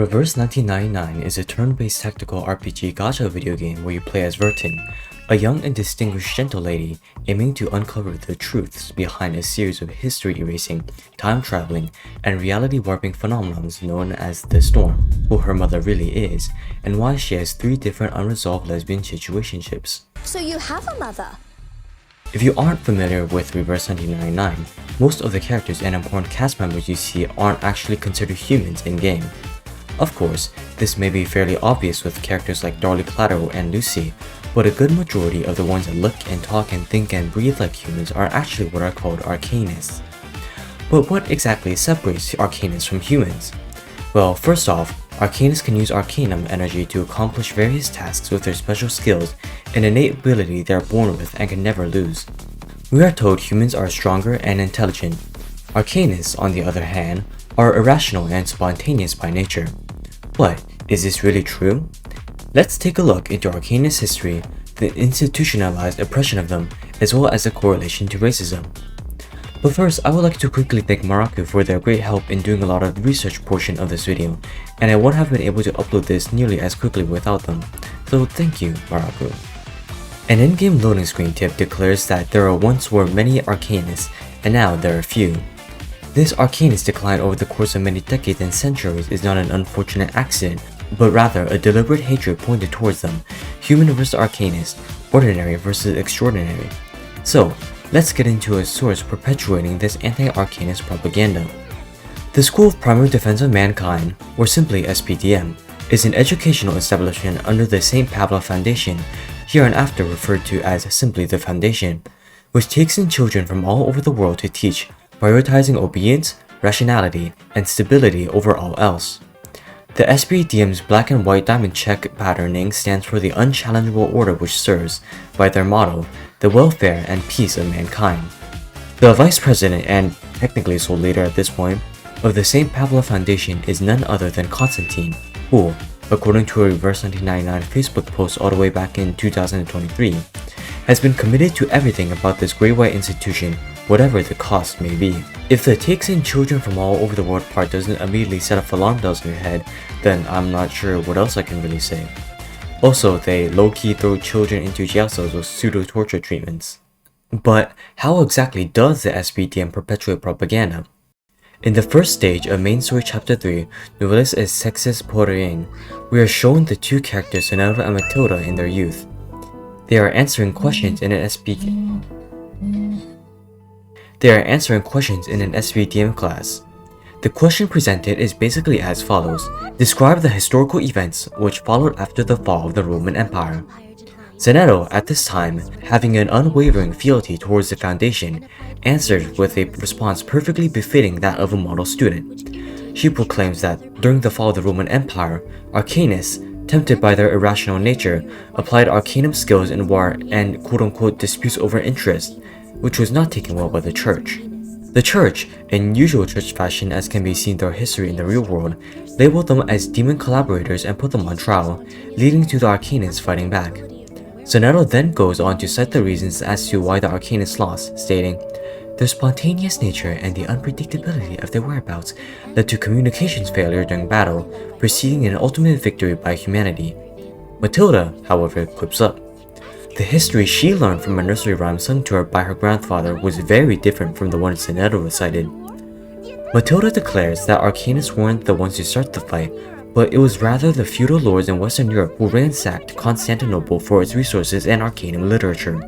Reverse 1999 is a turn-based tactical RPG gacha video game where you play as Vertin, a young and distinguished gentle lady aiming to uncover the truths behind a series of history-erasing, time-traveling, and reality-warping phenomena known as the Storm, who her mother really is, and why she has 3 different unresolved lesbian situationships. So you have a mother? If you aren't familiar with Reverse 1999, most of the characters and important cast members you see aren't actually considered humans in-game. Of course, this may be fairly obvious with characters like Darlie Claro and Lucy, but a good majority of the ones that look and talk and think and breathe like humans are actually what are called arcanists. But what exactly separates arcanists from humans? Well, first off, arcanists can use arcanum energy to accomplish various tasks with their special skills and innate ability they are born with and can never lose. We are told humans are stronger and intelligent. Arcanists, on the other hand, are irrational and spontaneous by nature. But is this really true? Let's take a look into arcanist history, the institutionalized oppression of them, as well as the correlation to racism. But first, I would like to quickly thank Maraku for their great help in doing a lot of the research portion of this video, and I wouldn't have been able to upload this nearly as quickly without them, so thank you, Maraku. An in-game loading screen tip declares that there once were many arcanists, and now there are few. This arcanist decline over the course of many decades and centuries is not an unfortunate accident, but rather a deliberate hatred pointed towards them, human versus arcanist, ordinary versus extraordinary. So, let's get into a source perpetuating this anti-arcanist propaganda. The School of Primary Defense of Mankind, or simply SPDM, is an educational establishment under the St. Pablo Foundation, hereinafter referred to as simply the Foundation, which takes in children from all over the world to teach, prioritizing obedience, rationality, and stability over all else. The SPDM's black and white diamond check patterning stands for the unchallengeable order which serves, by their motto, the welfare and peace of mankind. The vice president and, technically sole leader at this point, of the St. Pablo Foundation is none other than Constantine, who, according to a Reverse 1999 Facebook post all the way back in 2023, has been committed to everything about this great white institution, whatever the cost may be. If the takes in children from all over the world part doesn't immediately set off alarm bells in your head, then I'm not sure what else I can really say. Also, they low-key throw children into jail cells with pseudo-torture treatments. But how exactly does the SPDM perpetuate propaganda? In the first stage of Main Story Chapter 3, Novelis es Sexes por Rien, we are shown the 2 characters Sonata and Matilda in their youth. They are answering questions in an SPDM class. The question presented is basically as follows. Describe the historical events which followed after the fall of the Roman Empire. Zeneto, at this time, having an unwavering fealty towards the Foundation, answered with a response perfectly befitting that of a model student. She proclaims that during the fall of the Roman Empire, arcanists, tempted by their irrational nature, applied arcanum skills in war and quote-unquote disputes over interest, which was not taken well by the church. The church, in usual church fashion as can be seen throughout history in the real world, labeled them as demon collaborators and put them on trial, leading to the arcanists fighting back. Zanetto then goes on to cite the reasons as to why the arcanists lost, stating, "Their spontaneous nature and the unpredictability of their whereabouts led to communications failure during battle, preceding an ultimate victory by humanity." Matilda, however, quips up. The history she learned from a nursery rhyme sung to her by her grandfather was very different from the one Zanetto recited. Matilda declares that arcanists weren't the ones to start the fight, but it was rather the feudal lords in Western Europe who ransacked Constantinople for its resources and arcanum literature.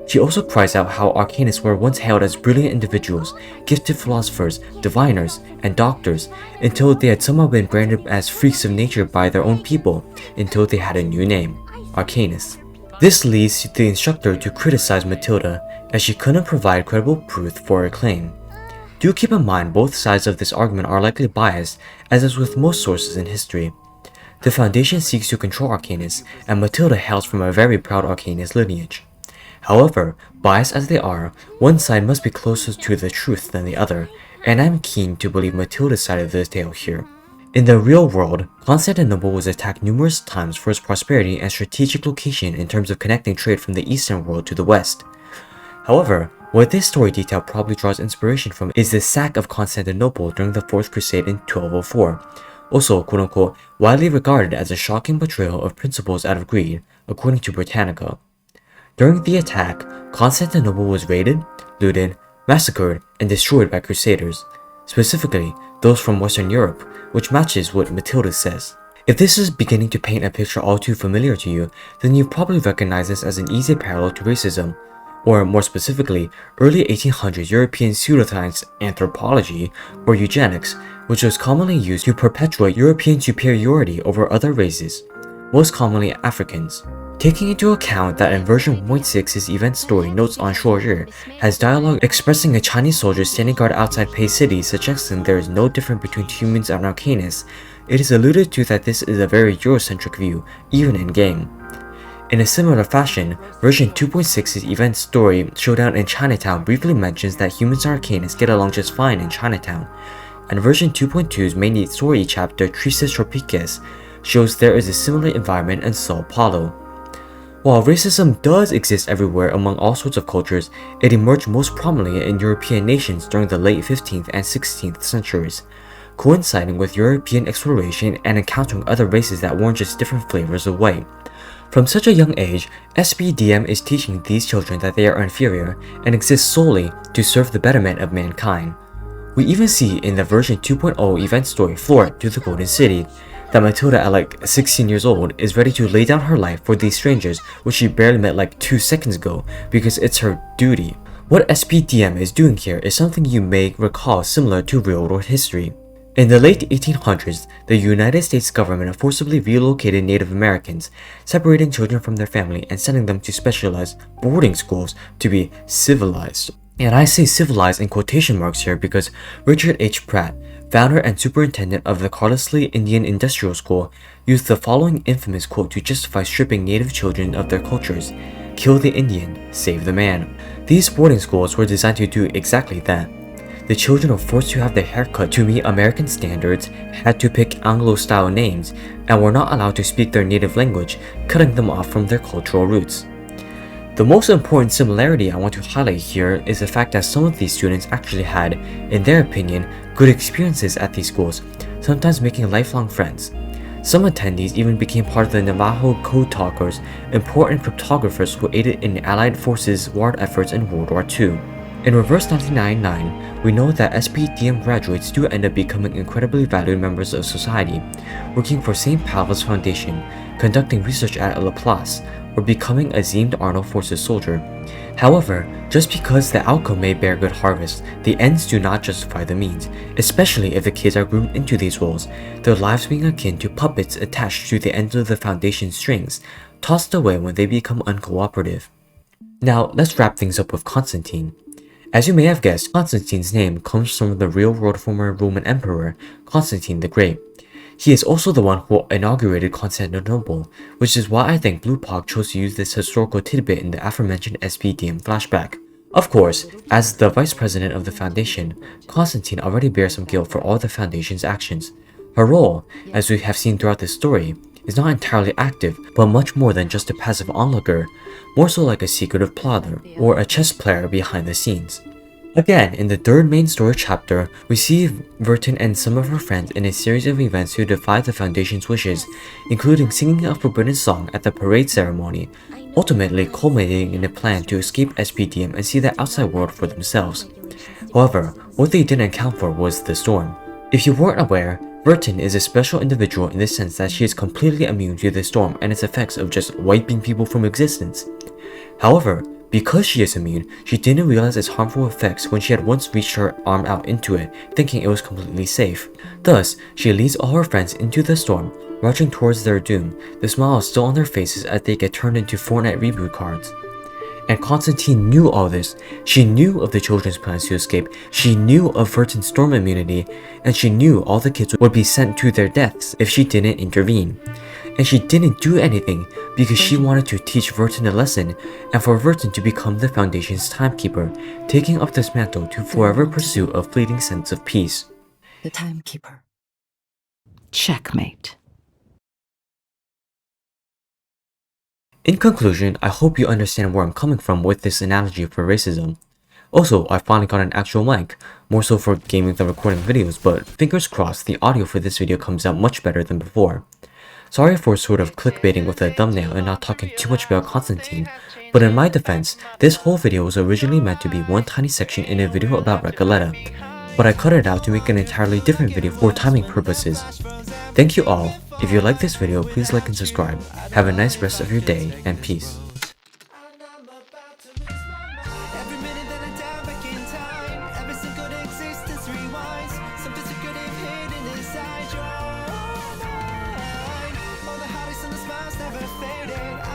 She also cries out how arcanists were once hailed as brilliant individuals, gifted philosophers, diviners, and doctors, until they had somehow been branded as freaks of nature by their own people, until they had a new name, arcanists. This leads the instructor to criticize Matilda, as she couldn't provide credible proof for her claim. Do keep in mind both sides of this argument are likely biased, as is with most sources in history. The Foundation seeks to control arcanists, and Matilda hails from a very proud arcanist lineage. However, biased as they are, one side must be closer to the truth than the other, and I'm keen to believe Matilda's side of the tale here. In the real world, Constantinople was attacked numerous times for its prosperity and strategic location in terms of connecting trade from the eastern world to the west. However, what this story detail probably draws inspiration from is the sack of Constantinople during the Fourth Crusade in 1204, also quote-unquote widely regarded as a shocking betrayal of principles out of greed, according to Britannica. During the attack, Constantinople was raided, looted, massacred, and destroyed by crusaders, specifically those from Western Europe, which matches what Matilda says. If this is beginning to paint a picture all too familiar to you, then you probably recognize this as an easy parallel to racism, or more specifically, early 1800s European pseudoscience anthropology, or eugenics, which was commonly used to perpetuate European superiority over other races, most commonly Africans. Taking into account that in version 1.6's event story Notes on Shuozhi has dialogue expressing a Chinese soldier standing guard outside Pei City suggesting there is no difference between humans and Arcanis, it is alluded to that this is a very Eurocentric view, even in-game. In a similar fashion, version 2.6's event story Showdown in Chinatown briefly mentions that humans and Arcanis get along just fine in Chinatown, and version 2.2's main story chapter Tristes Tropiques shows there is a similar environment in Sao Paulo. While racism does exist everywhere among all sorts of cultures, it emerged most prominently in European nations during the late 15th and 16th centuries, coinciding with European exploration and encountering other races that weren't just different flavors of white. From such a young age, SPDM is teaching these children that they are inferior and exist solely to serve the betterment of mankind. We even see in the version 2.0 event story Floor to the Golden City that Matilda at like 16 years old is ready to lay down her life for these strangers which she barely met like 2 seconds ago because it's her duty. What SPDM is doing here is something you may recall similar to real-world history. In the late 1800s, the United States government forcibly relocated Native Americans, separating children from their family and sending them to specialized boarding schools to be civilized. And I say civilized in quotation marks here because Richard H. Pratt, founder and superintendent of the Carlisle Indian Industrial School, used the following infamous quote to justify stripping native children of their cultures: "Kill the Indian, save the man." These boarding schools were designed to do exactly that. The children were forced to have their hair cut to meet American standards, had to pick Anglo-style names, and were not allowed to speak their native language, cutting them off from their cultural roots. The most important similarity I want to highlight here is the fact that some of these students actually had, in their opinion, good experiences at these schools, sometimes making lifelong friends. Some attendees even became part of the Navajo Code Talkers, important cryptographers who aided in Allied forces' war efforts in World War II. In reverse 1999, we know that SPDM graduates do end up becoming incredibly valued members of society, working for St. Paul's Foundation, conducting research at Laplace, or becoming a Ziemed Arnold Forces soldier. However, just because the outcome may bear good harvest, the ends do not justify the means, especially if the kids are groomed into these roles, their lives being akin to puppets attached to the ends of the Foundation's strings, tossed away when they become uncooperative. Now, let's wrap things up with Constantine. As you may have guessed, Constantine's name comes from the real-world former Roman Emperor, Constantine the Great. He is also the one who inaugurated Constantinople, which is why I think BluePog chose to use this historical tidbit in the aforementioned SPDM flashback. Of course, as the vice president of the Foundation, Constantine already bears some guilt for all the Foundation's actions. Her role, as we have seen throughout this story, is not entirely active, but much more than just a passive onlooker, more so like a secretive plotter, or a chess player behind the scenes. Again, in the third main story chapter, we see Vertin and some of her friends in a series of events who defy the Foundation's wishes, including singing a forbidden song at the parade ceremony, ultimately culminating in a plan to escape SPDM and see the outside world for themselves. However, what they didn't account for was the storm. If you weren't aware, Vertin is a special individual in the sense that she is completely immune to the storm and its effects of just wiping people from existence. However, because she is immune, she didn't realize its harmful effects when she had once reached her arm out into it, thinking it was completely safe. Thus, she leads all her friends into the storm, rushing towards their doom, the smile still on their faces as they get turned into Fortnite reboot cards. And Constantine knew all this. She knew of the children's plans to escape, she knew of Vertin's storm immunity, and she knew all the kids would be sent to their deaths if she didn't intervene. And she didn't do anything because she wanted to teach Vertin a lesson and for Vertin to become the Foundation's timekeeper, taking up this mantle to forever pursue a fleeting sense of peace. The Timekeeper. Checkmate. In conclusion, I hope you understand where I'm coming from with this analogy for racism. Also, I finally got an actual mic, more so for gaming than recording videos, but fingers crossed the audio for this video comes out much better than before. Sorry for sort of clickbaiting with a thumbnail and not talking too much about Constantine, but in my defense, this whole video was originally meant to be one tiny section in a video about Recoleta, but I cut it out to make an entirely different video for timing purposes. Thank you all. If you like this video, please like and subscribe. Have a nice rest of your day, and peace. Never faded.